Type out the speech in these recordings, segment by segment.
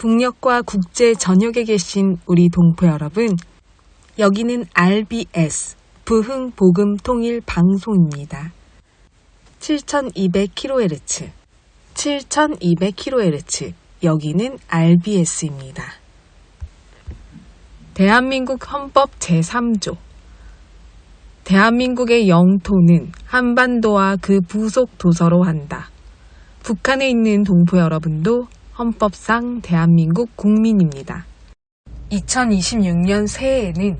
북녘과 국제 전역에 계신 우리 동포 여러분, 여기는 RBS 부흥복음통일방송입니다. 7200kHz, 7200kHz, 여기는 RBS입니다. 대한민국 헌법 제3조, 대한민국의 영토는 한반도와 그 부속 도서로 한다. 북한에 있는 동포 여러분도 헌법상 대한민국 국민입니다. 2026년 새해에는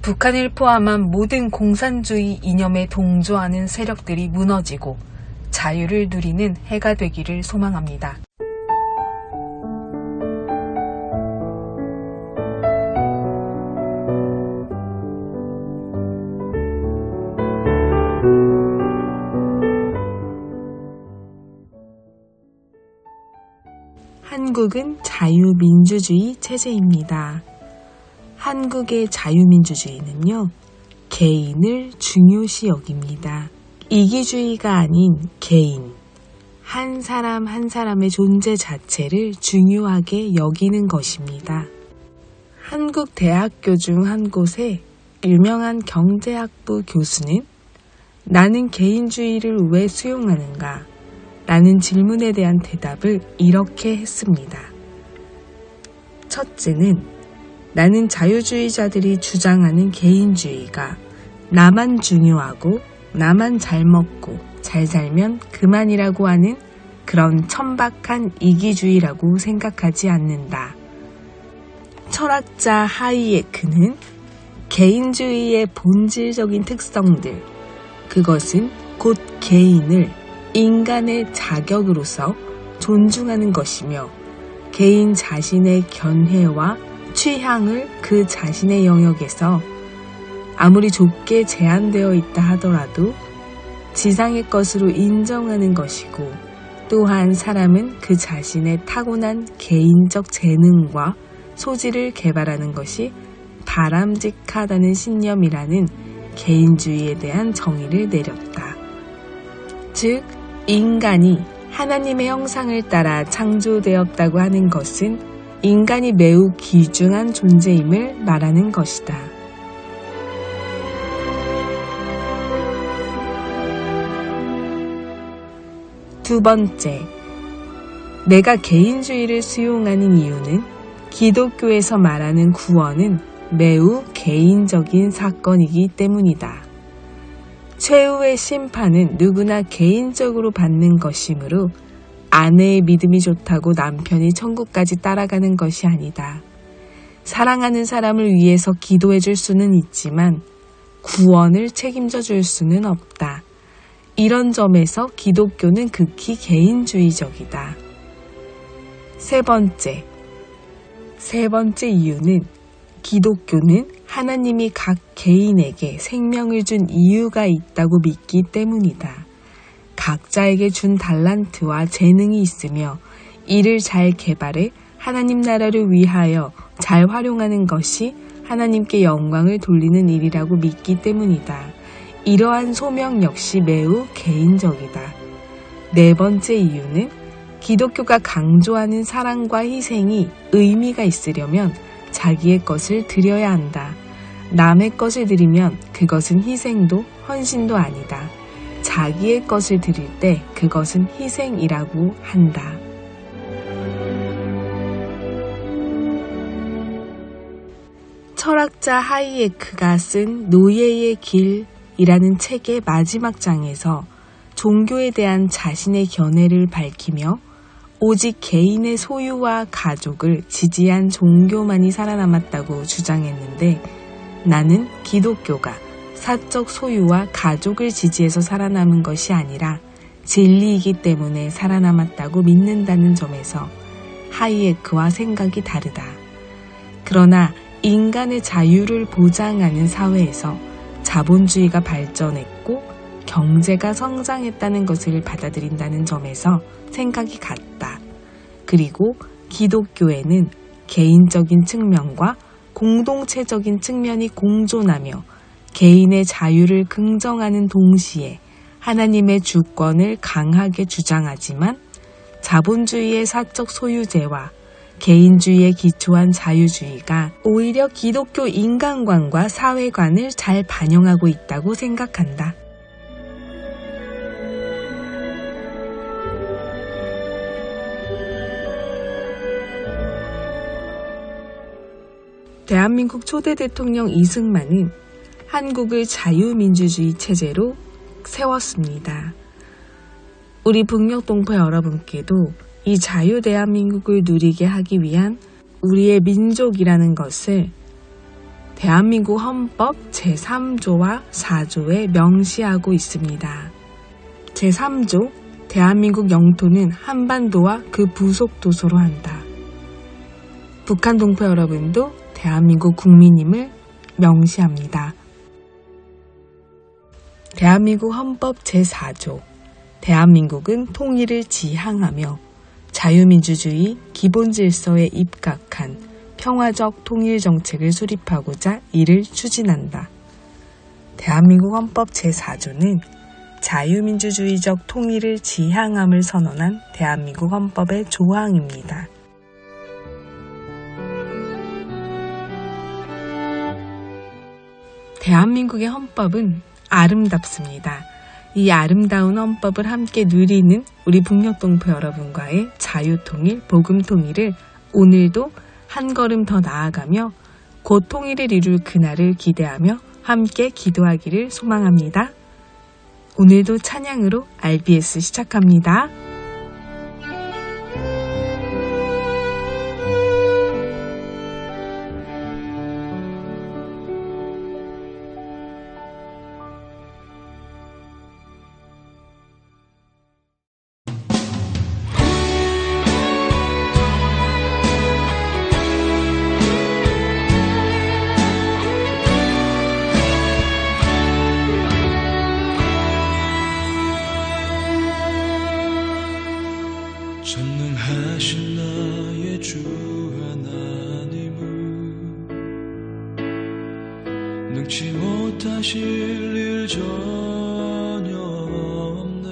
북한을 포함한 모든 공산주의 이념에 동조하는 세력들이 무너지고 자유를 누리는 해가 되기를 소망합니다. 한국은 자유민주주의 체제입니다. 한국의 자유민주주의는요, 개인을 중요시 여깁니다. 이기주의가 아닌 개인, 한 사람 한 사람의 존재 자체를 중요하게 여기는 것입니다. 한국 대학교 중 한 곳의 유명한 경제학부 교수는 나는 개인주의를 왜 수용하는가? 라는 질문에 대한 대답을 이렇게 했습니다. 첫째는 나는 자유주의자들이 주장하는 개인주의가 나만 중요하고 나만 잘 먹고 잘 살면 그만이라고 하는 그런 천박한 이기주의라고 생각하지 않는다. 철학자 하이에크는 개인주의의 본질적인 특성들, 그것은 곧 개인을 인간의 자격으로서 존중하는 것이며 개인 자신의 견해와 취향을 그 자신의 영역에서 아무리 좁게 제한되어 있다 하더라도 지상의 것으로 인정하는 것이고, 또한 사람은 그 자신의 타고난 개인적 재능과 소질을 개발하는 것이 바람직하다는 신념이라는 개인주의에 대한 정의를 내렸다. 즉, 인간이 하나님의 형상을 따라 창조되었다고 하는 것은 인간이 매우 귀중한 존재임을 말하는 것이다. 두 번째, 내가 개인주의를 수용하는 이유는 기독교에서 말하는 구원은 매우 개인적인 사건이기 때문이다. 최후의 심판은 누구나 개인적으로 받는 것이므로 아내의 믿음이 좋다고 남편이 천국까지 따라가는 것이 아니다. 사랑하는 사람을 위해서 기도해 줄 수는 있지만 구원을 책임져 줄 수는 없다. 이런 점에서 기독교는 극히 개인주의적이다. 세 번째 이유는 기독교는 하나님이 각 개인에게 생명을 준 이유가 있다고 믿기 때문이다. 각자에게 준 달란트와 재능이 있으며 이를 잘 개발해 하나님 나라를 위하여 잘 활용하는 것이 하나님께 영광을 돌리는 일이라고 믿기 때문이다. 이러한 소명 역시 매우 개인적이다. 네 번째 이유는 기독교가 강조하는 사랑과 희생이 의미가 있으려면 자기의 것을 드려야 한다. 남의 것을 드리면 그것은 희생도 헌신도 아니다. 자기의 것을 드릴 때 그것은 희생이라고 한다. 철학자 하이에크가 쓴 노예의 길이라는 책의 마지막 장에서 종교에 대한 자신의 견해를 밝히며 오직 개인의 소유와 가족을 지지한 종교만이 살아남았다고 주장했는데, 나는 기독교가 사적 소유와 가족을 지지해서 살아남은 것이 아니라 진리이기 때문에 살아남았다고 믿는다는 점에서 하이에크와 생각이 다르다. 그러나 인간의 자유를 보장하는 사회에서 자본주의가 발전했고 경제가 성장했다는 것을 받아들인다는 점에서 생각이 같다. 그리고 기독교에는 개인적인 측면과 공동체적인 측면이 공존하며 개인의 자유를 긍정하는 동시에 하나님의 주권을 강하게 주장하지만 자본주의의 사적 소유제와 개인주의에 기초한 자유주의가 오히려 기독교 인간관과 사회관을 잘 반영하고 있다고 생각한다. 대한민국 초대 대통령 이승만은 한국을 자유민주주의 체제로 세웠습니다. 우리 북녘동포 여러분께도 이 자유 대한민국을 누리게 하기 위한 우리의 민족이라는 것을 대한민국 헌법 제3조와 4조에 명시하고 있습니다. 제3조, 대한민국 영토는 한반도와 그 부속 도서로 한다. 북한 동포 여러분도 대한민국 국민임을 명시합니다. 대한민국 헌법 제4조, 대한민국은 통일을 지향하며 자유민주주의 기본질서에 입각한 평화적 통일정책을 수립하고자 이를 추진한다. 대한민국 헌법 제4조는 자유민주주의적 통일을 지향함을 선언한 대한민국 헌법의 조항입니다. 대한민국의 헌법은 아름답습니다. 이 아름다운 헌법을 함께 누리는 우리 북녘동포 여러분과의 자유통일, 복음통일을 오늘도 한 걸음 더 나아가며 곧 통일을 이룰 그날을 기대하며 함께 기도하기를 소망합니다. 오늘도 찬양으로 RBS 시작합니다. 전능하신 나의 주 하나님은 능치 못하실 일 전혀 없네.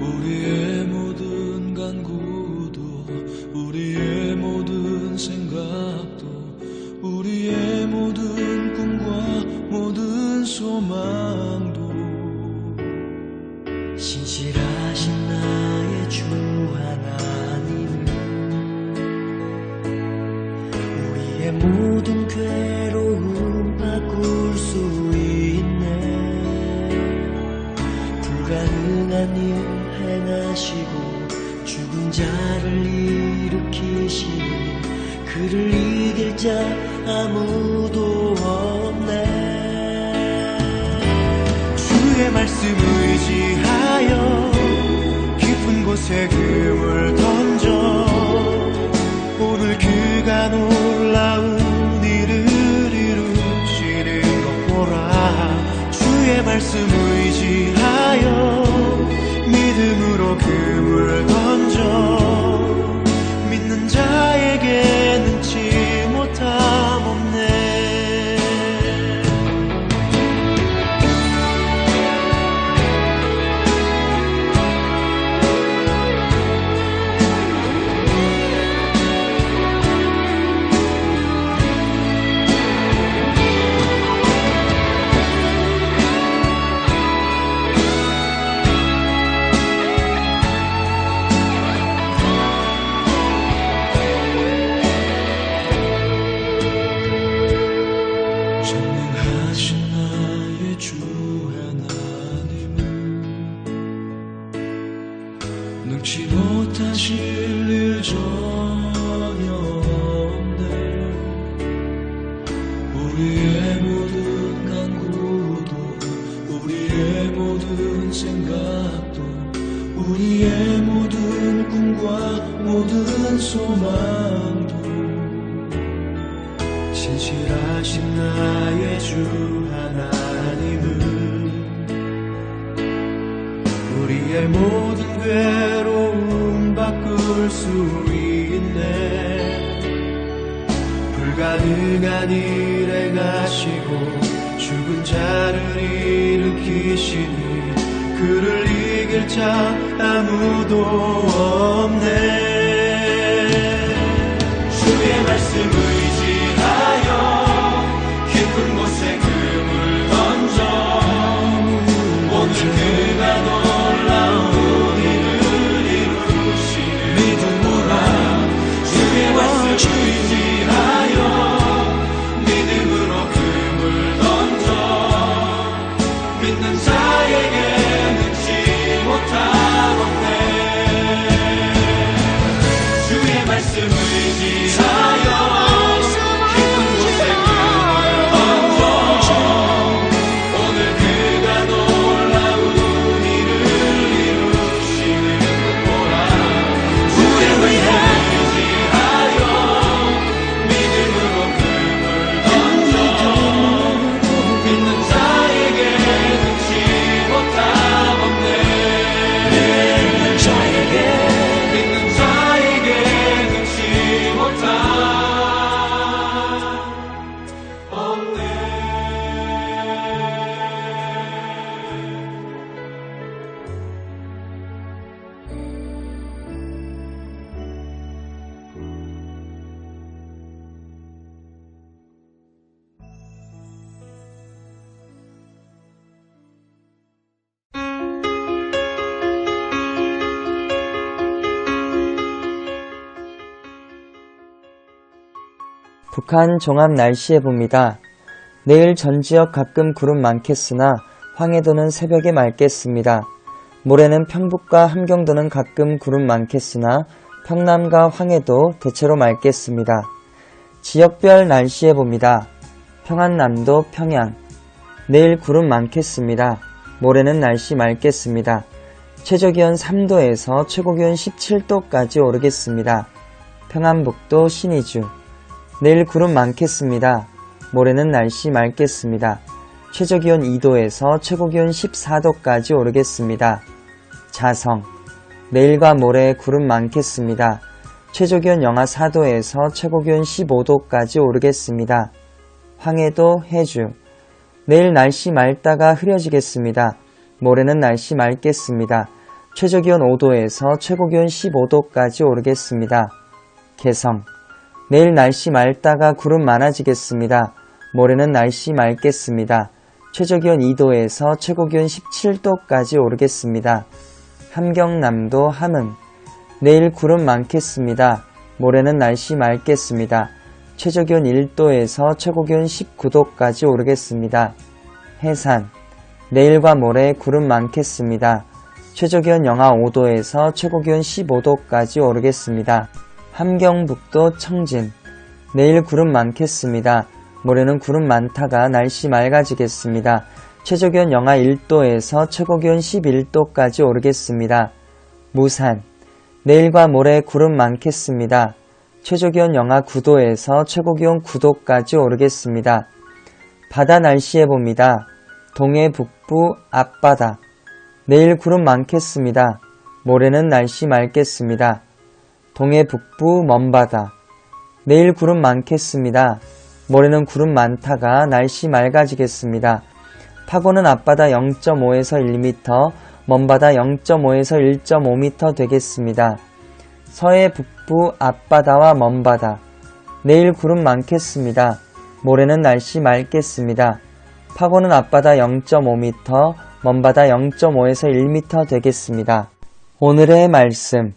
우리의 모든 간구도 우리의 모든 생각도 우리의 모든 꿈과 모든 소망도 신실하신 나의 주 하나님은 우리의 모든 괴로움 바꿀 수 있네. 불가능한 일 행하시고 죽은 자를 일으키시니 그를 이길 자 아무도 없네. 주의 말씀 의지하여 깊은 곳에 금을 던져 오늘 그가 놀라운 일을 이루시는 것 보라. 주의 말씀 의지하여 믿음으로 금을 던져 믿는 자에게 능치 못함 없네. 능치 못하실 일 전혀 없네. 우리의 모든 간구도 우리의 모든 생각도 우리의 모든 꿈과 모든 소망도 신실하신 나의 주 하나님은 우리의 모든 괴로움 바꿀 수 있네. 불가능한 일 행하시고 죽은 자를 일으키시니 그를 이길 자 아무도 없네. 말씀 의지하여 깊은 곳에 금을 던져 오늘 그가 놀라운 일을 이루시는 믿음으로 주의 말씀 의지하여 믿음으로 금을 던져 믿는 자에게 능치 못함 없네. 주의 말씀 의지하여 깊은 곳에 금을 던져 오늘 그가 놀라운 일을 이루시는 거라. 주의 말씀 의지하여 믿음으로 금을 던져 믿는 자에게 능치 못함 없네. 믿는 자에게 능치 못함 없네. 북한 종합 날씨 예보입니다. 내일 전 지역 가끔 구름 많겠으나 황해도는 새벽에 맑겠습니다. 모레는 평북과 함경도는 가끔 구름 많겠으나 평남과 황해도 대체로 맑겠습니다. 지역별 날씨 예보입니다. 평안남도 평양 내일 구름 많겠습니다. 모레는 날씨 맑겠습니다. 최저기온 3도에서 최고기온 17도까지 오르겠습니다. 평안북도 신의주 내일 구름 많겠습니다. 모레는 날씨 맑겠습니다. 최저기온 2도에서 최고기온 14도까지 오르겠습니다. 자성 내일과 모레 구름 많겠습니다. 최저기온 영하 4도에서 최고기온 15도까지 오르겠습니다. 황해도 해주 내일 날씨 맑다가 흐려지겠습니다. 모레는 날씨 맑겠습니다. 최저기온 5도에서 최고기온 15도까지 오르겠습니다. 개성 내일 날씨 맑다가 구름 많아지겠습니다. 모레는 날씨 맑겠습니다. 최저기온 2도에서 최고기온 17도까지 오르겠습니다. 함경남도 함흥 내일 구름 많겠습니다. 모레는 날씨 맑겠습니다. 최저기온 1도에서 최고기온 19도까지 오르겠습니다. 해산 내일과 모레 구름 많겠습니다. 최저기온 영하 5도에서 최고기온 15도까지 오르겠습니다. 함경북도 청진 내일 구름 많겠습니다. 모레는 구름 많다가 날씨 맑아지겠습니다. 최저기온 영하 1도에서 최고기온 11도까지 오르겠습니다. 무산 내일과 모레 구름 많겠습니다. 최저기온 영하 9도에서 최고기온 9도까지 오르겠습니다. 바다 날씨 예보입니다. 동해 북부 앞바다 내일 구름 많겠습니다. 모레는 날씨 맑겠습니다. 동해 북부 먼바다 내일 구름 많겠습니다. 모레는 구름 많다가 날씨 맑아지겠습니다. 파고는 앞바다 0.5에서 1m, 먼바다 0.5에서 1.5m 되겠습니다. 서해 북부 앞바다와 먼바다 내일 구름 많겠습니다. 모레는 날씨 맑겠습니다. 파고는 앞바다 0.5m, 먼바다 0.5에서 1m 되겠습니다. 오늘의 말씀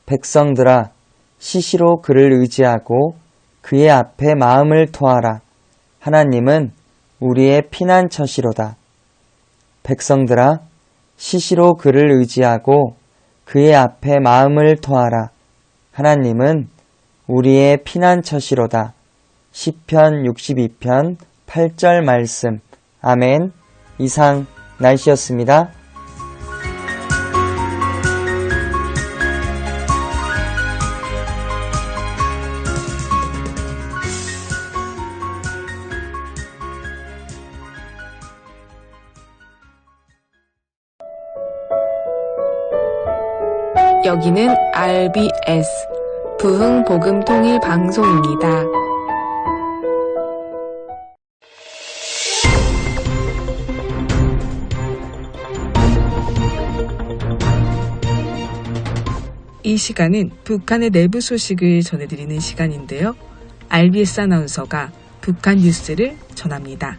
백성들아 시시로 그를 의지하고 그의 앞에 마음을 토하라. 하나님은 우리의 피난처시로다. 백성들아 시시로 그를 의지하고 그의 앞에 마음을 토하라. 하나님은 우리의 피난처시로다. 시편 62편 8절 말씀. 아멘. 이상 날씨였습니다. 여기는 RBS 부흥복음통일방송입니다. 이 시간은 북한의 내부 소식을 전해드리는 시간인데요. RBS 아나운서가 북한 뉴스를 전합니다.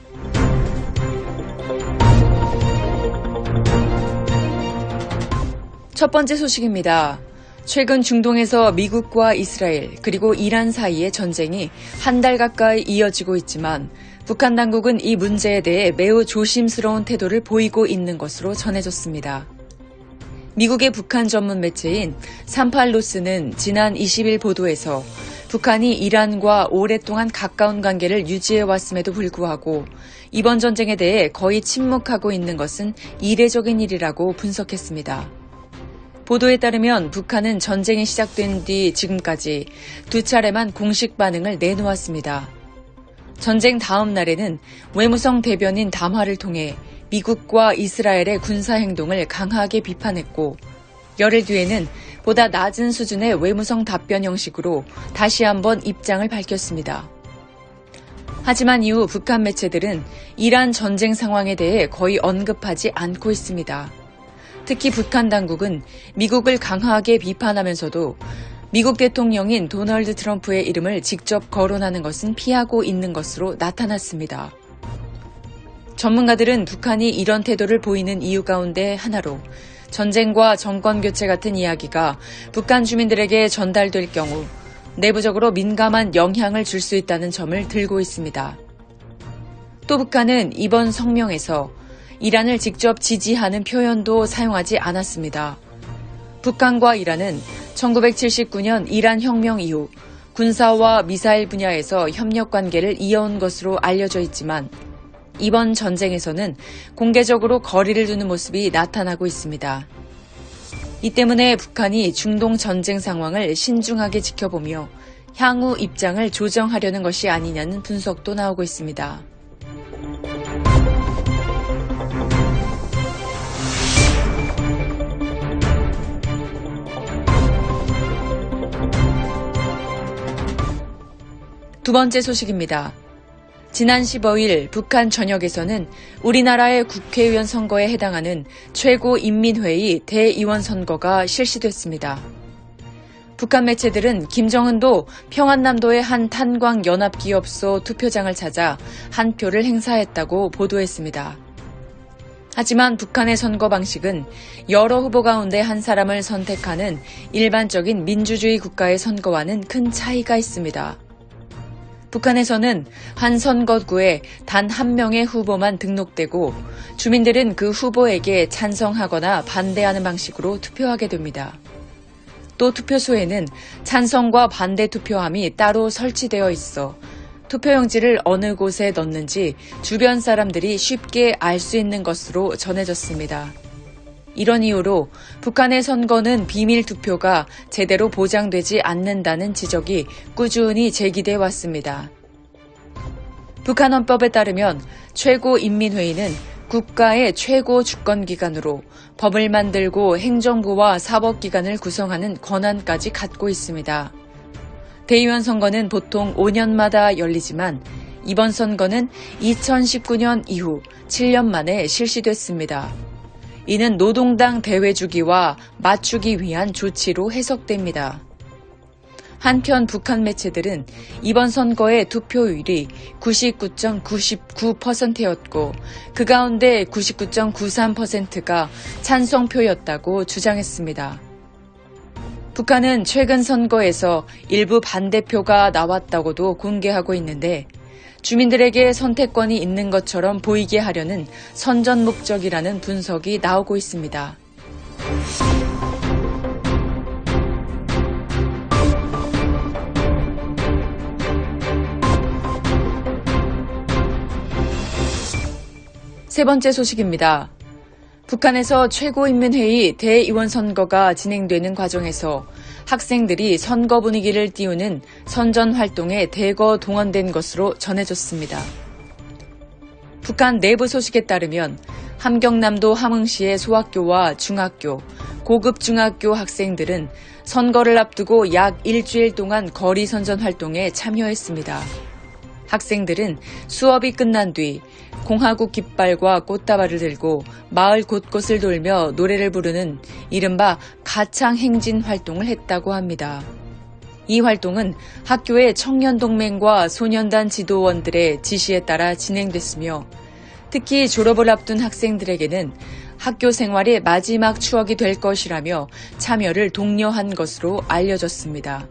첫 번째 소식입니다. 최근 중동에서 미국과 이스라엘 그리고 이란 사이의 전쟁이 한 달 가까이 이어지고 있지만 북한 당국은 이 문제에 대해 매우 조심스러운 태도를 보이고 있는 것으로 전해졌습니다. 미국의 북한 전문 매체인 38노스는 지난 20일 보도에서 북한이 이란과 오랫동안 가까운 관계를 유지해왔음에도 불구하고 이번 전쟁에 대해 거의 침묵하고 있는 것은 이례적인 일이라고 분석했습니다. 보도에 따르면 북한은 전쟁이 시작된 뒤 지금까지 2차례만 공식 반응을 내놓았습니다. 전쟁 다음 날에는 외무성 대변인 담화를 통해 미국과 이스라엘의 군사행동을 강하게 비판했고 열흘 뒤에는 보다 낮은 수준의 외무성 답변 형식으로 다시 한번 입장을 밝혔습니다. 하지만 이후 북한 매체들은 이란 전쟁 상황에 대해 거의 언급하지 않고 있습니다. 특히 북한 당국은 미국을 강하게 비판하면서도 미국 대통령인 도널드 트럼프의 이름을 직접 거론하는 것은 피하고 있는 것으로 나타났습니다. 전문가들은 북한이 이런 태도를 보이는 이유 가운데 하나로 전쟁과 정권 교체 같은 이야기가 북한 주민들에게 전달될 경우 내부적으로 민감한 영향을 줄 수 있다는 점을 들고 있습니다. 또 북한은 이번 성명에서 이란을 직접 지지하는 표현도 사용하지 않았습니다. 북한과 이란은 1979년 이란 혁명 이후 군사와 미사일 분야에서 협력 관계를 이어온 것으로 알려져 있지만 이번 전쟁에서는 공개적으로 거리를 두는 모습이 나타나고 있습니다. 이 때문에 북한이 중동 전쟁 상황을 신중하게 지켜보며 향후 입장을 조정하려는 것이 아니냐는 분석도 나오고 있습니다. 두 번째 소식입니다. 지난 15일 북한 전역에서는 우리나라의 국회의원 선거에 해당하는 최고인민회의 대의원 선거가 실시됐습니다. 북한 매체들은 김정은도 평안남도의 한 탄광연합기업소 투표장을 찾아 한 표를 행사했다고 보도했습니다. 하지만 북한의 선거 방식은 여러 후보 가운데 한 사람을 선택하는 일반적인 민주주의 국가의 선거와는 큰 차이가 있습니다. 북한에서는 한 선거구에 단 한 명의 후보만 등록되고 주민들은 그 후보에게 찬성하거나 반대하는 방식으로 투표하게 됩니다. 또 투표소에는 찬성과 반대 투표함이 따로 설치되어 있어 투표용지를 어느 곳에 넣는지 주변 사람들이 쉽게 알 수 있는 것으로 전해졌습니다. 이런 이유로 북한의 선거는 비밀 투표가 제대로 보장되지 않는다는 지적이 꾸준히 제기돼 왔습니다. 북한 헌법에 따르면 최고인민회의는 국가의 최고 주권기관으로 법을 만들고 행정부와 사법기관을 구성하는 권한까지 갖고 있습니다. 대의원 선거는 보통 5년마다 열리지만 이번 선거는 2019년 이후 7년 만에 실시됐습니다. 이는 노동당 대회 주기와 맞추기 위한 조치로 해석됩니다. 한편 북한 매체들은 이번 선거의 투표율이 99.99%였고 그 가운데 99.93%가 찬성표였다고 주장했습니다. 북한은 최근 선거에서 일부 반대표가 나왔다고도 공개하고 있는데 주민들에게 선택권이 있는 것처럼 보이게 하려는 선전 목적이라는 분석이 나오고 있습니다. 세 번째 소식입니다. 북한에서 최고인민회의 대의원 선거가 진행되는 과정에서 학생들이 선거 분위기를 띄우는 선전 활동에 대거 동원된 것으로 전해졌습니다. 북한 내부 소식에 따르면 함경남도 함흥시의 소학교와 중학교, 고급 중학교 학생들은 선거를 앞두고 약 일주일 동안 거리 선전 활동에 참여했습니다. 학생들은 수업이 끝난 뒤 공화국 깃발과 꽃다발을 들고 마을 곳곳을 돌며 노래를 부르는 이른바 가창 행진 활동을 했다고 합니다. 이 활동은 학교의 청년동맹과 소년단 지도원들의 지시에 따라 진행됐으며 특히 졸업을 앞둔 학생들에게는 학교 생활의 마지막 추억이 될 것이라며 참여를 독려한 것으로 알려졌습니다.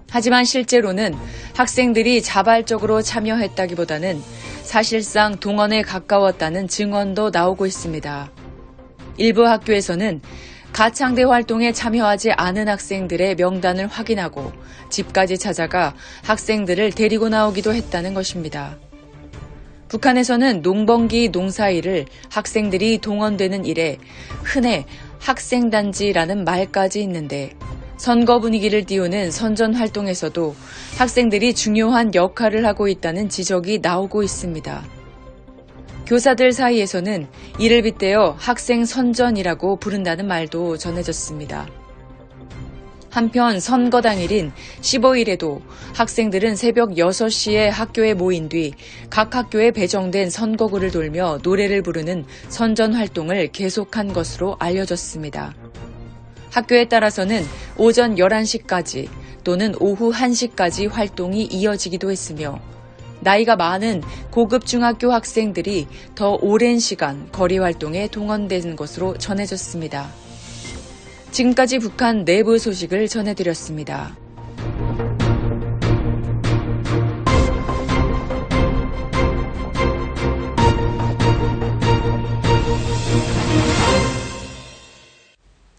하지만 실제로는 학생들이 자발적으로 참여했다기보다는 사실상 동원에 가까웠다는 증언도 나오고 있습니다. 일부 학교에서는 가창대 활동에 참여하지 않은 학생들의 명단을 확인하고 집까지 찾아가 학생들을 데리고 나오기도 했다는 것입니다. 북한에서는 농번기 농사일을 학생들이 동원되는 일에 흔해 학생단지라는 말까지 있는데 선거 분위기를 띄우는 선전 활동에서도 학생들이 중요한 역할을 하고 있다는 지적이 나오고 있습니다. 교사들 사이에서는 이를 빗대어 학생 선전이라고 부른다는 말도 전해졌습니다. 한편 선거 당일인 15일에도 학생들은 새벽 6시에 학교에 모인 뒤 각 학교에 배정된 선거구를 돌며 노래를 부르는 선전 활동을 계속한 것으로 알려졌습니다. 학교에 따라서는 오전 11시까지 또는 오후 1시까지 활동이 이어지기도 했으며 나이가 많은 고급 중학교 학생들이 더 오랜 시간 거리 활동에 동원된 것으로 전해졌습니다. 지금까지 북한 내부 소식을 전해드렸습니다.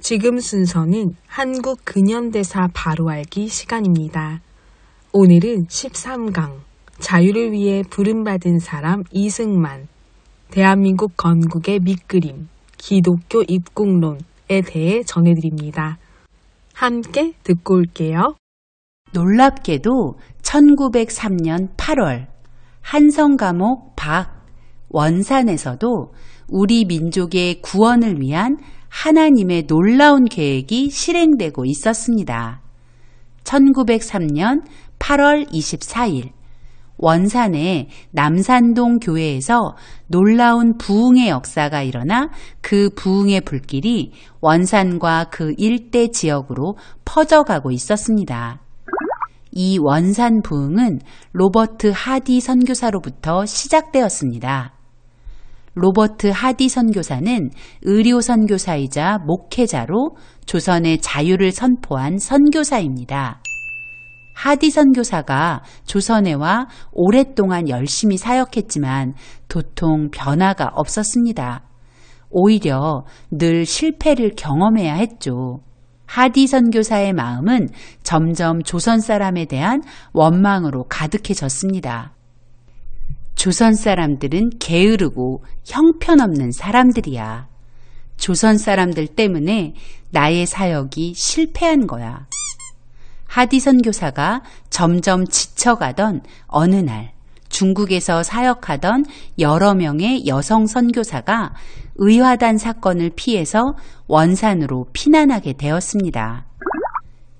지금 순서는 한국 근현대사 바로 알기 시간입니다. 오늘은 13강 자유를 위해 부름받은 사람 이승만, 대한민국 건국의 밑그림, 기독교 입국론에 대해 전해드립니다. 함께 듣고 올게요. 놀랍게도 1903년 8월 한성감옥 박 원산에서도 우리 민족의 구원을 위한 하나님의 놀라운 계획이 실행되고 있었습니다. 1903년 8월 24일 원산의 남산동 교회에서 놀라운 부흥의 역사가 일어나 그 부흥의 불길이 원산과 그 일대 지역으로 퍼져가고 있었습니다. 이 원산 부흥은 로버트 하디 선교사로부터 시작되었습니다. 로버트 하디 선교사는 의료 선교사이자 목회자로 조선의 자유를 선포한 선교사입니다. 하디 선교사가 조선에 와 오랫동안 열심히 사역했지만 도통 변화가 없었습니다. 오히려 늘 실패를 경험해야 했죠. 하디 선교사의 마음은 점점 조선 사람에 대한 원망으로 가득해졌습니다. 조선 사람들은 게으르고 형편없는 사람들이야. 조선 사람들 때문에 나의 사역이 실패한 거야. 하디 선교사가 점점 지쳐가던 어느 날 중국에서 사역하던 여러 명의 여성 선교사가 의화단 사건을 피해서 원산으로 피난하게 되었습니다.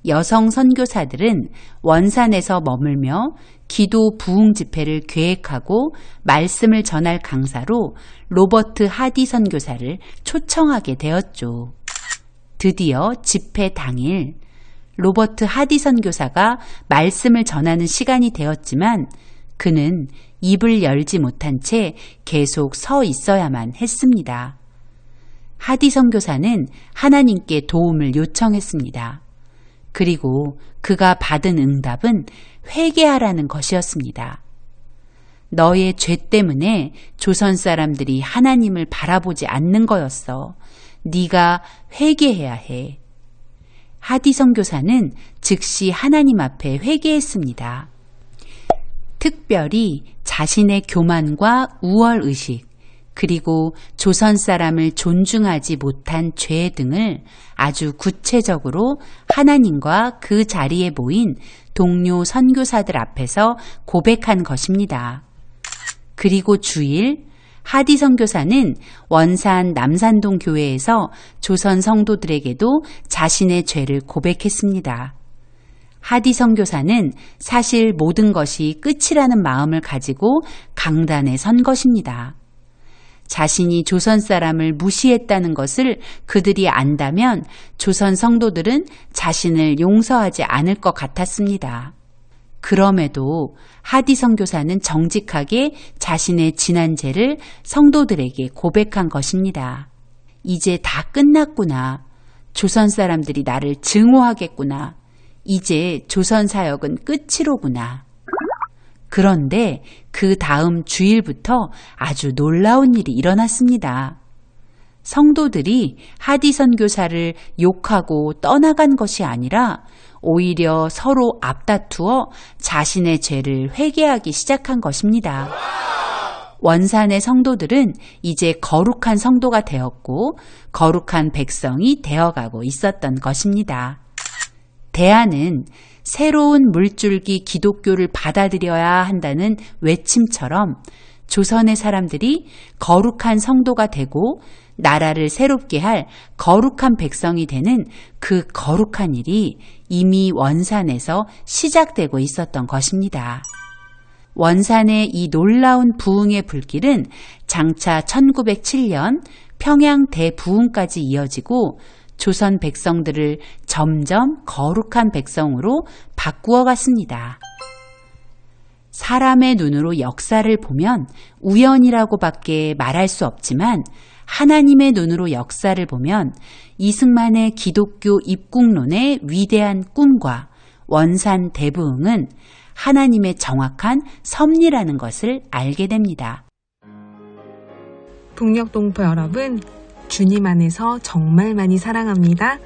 여성 선교사들은 원산에서 머물며 기도 부흥 집회를 계획하고 말씀을 전할 강사로 로버트 하디 선교사를 초청하게 되었죠. 드디어 집회 당일 로버트 하디 선교사가 말씀을 전하는 시간이 되었지만 그는 입을 열지 못한 채 계속 서 있어야만 했습니다. 하디 선교사는 하나님께 도움을 요청했습니다. 그리고 그가 받은 응답은 회개하라는 것이었습니다. 너의 죄 때문에 조선 사람들이 하나님을 바라보지 않는 거였어. 네가 회개해야 해. 하디 선교사는 즉시 하나님 앞에 회개했습니다. 특별히 자신의 교만과 우월의식, 그리고 조선 사람을 존중하지 못한 죄 등을 아주 구체적으로 하나님과 그 자리에 모인 동료 선교사들 앞에서 고백한 것입니다. 그리고 주일 하디 선교사는 원산 남산동 교회에서 조선 성도들에게도 자신의 죄를 고백했습니다. 하디 선교사는 사실 모든 것이 끝이라는 마음을 가지고 강단에 선 것입니다. 자신이 조선 사람을 무시했다는 것을 그들이 안다면 조선 성도들은 자신을 용서하지 않을 것 같았습니다. 그럼에도 하디 선교사는 정직하게 자신의 지난 죄를 성도들에게 고백한 것입니다. 이제 다 끝났구나. 조선 사람들이 나를 증오하겠구나. 이제 조선 사역은 끝이로구나. 그런데 그 다음 주일부터 아주 놀라운 일이 일어났습니다. 성도들이 하디 선교사를 욕하고 떠나간 것이 아니라 오히려 서로 앞다투어 자신의 죄를 회개하기 시작한 것입니다. 원산의 성도들은 이제 거룩한 성도가 되었고 거룩한 백성이 되어가고 있었던 것입니다. 대안은 새로운 물줄기 기독교를 받아들여야 한다는 외침처럼 조선의 사람들이 거룩한 성도가 되고 나라를 새롭게 할 거룩한 백성이 되는 그 거룩한 일이 이미 원산에서 시작되고 있었던 것입니다. 원산의 이 놀라운 부흥의 불길은 장차 1907년 평양 대부흥까지 이어지고 조선 백성들을 점점 거룩한 백성으로 바꾸어 갔습니다. 사람의 눈으로 역사를 보면 우연이라고밖에 말할 수 없지만 하나님의 눈으로 역사를 보면 이승만의 기독교 입국론의 위대한 꿈과 원산 대부흥은 하나님의 정확한 섭리라는 것을 알게 됩니다. 북녘동포 여러분, 주님 안에서 정말 많이 사랑합니다.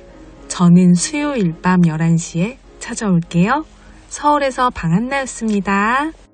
저는 수요일 밤 11시에 찾아올게요. 서울에서 방한나였습니다.